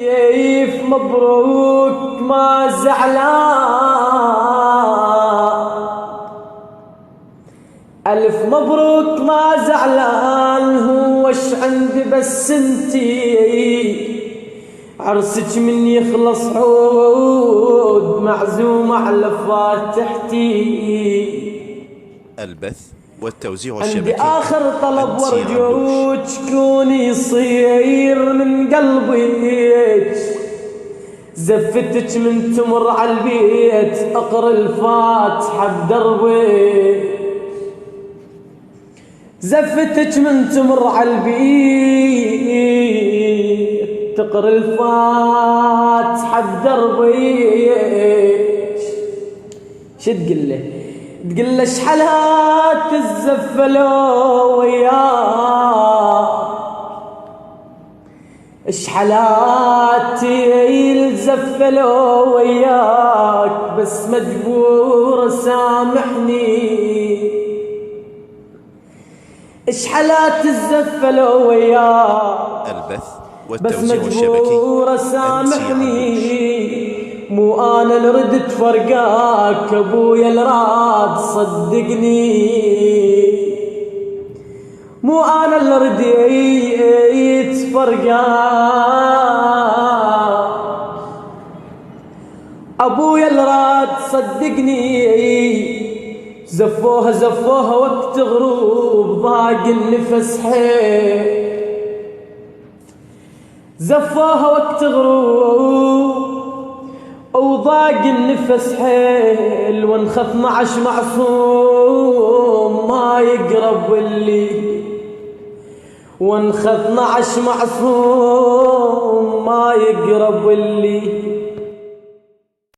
كيف مبروك ما زعلان، ألف مبروك ما زعلان، هوش عندي بس انتي عرسك من يخلص عود معزوم على فاتحتي. البث والتوزيع عندي الشبكي آخر طلب أنسي وارجوك كون يصير من قلبك، زفتك من تمر على البيت اقرا الفاتحة بدربك، زفتك من تمر على البيت تقرا الفاتحة بدربك. شو تقول له؟ تقول له شحالات الزفلوا وياك، شحالات الزفلوا وياك، بس مجبور سامحني. شحالات الزفلوا وياك، البث بس والتوزيع مجبور الشبكي سامحني. مو انا اللي ردت فرقاك، ابويا اللي راد صدقني. مو انا اللي رديت فرقاك، ابويا اللي راد صدقني. زفوها زفوها وقت غروب ضاق النفس حيل، زفوها وقت غروب وضاق النفس حيل، وانخف 12 معصوم ما يقرب اللي، وانخف 12 معصوم ما يقرب اللي.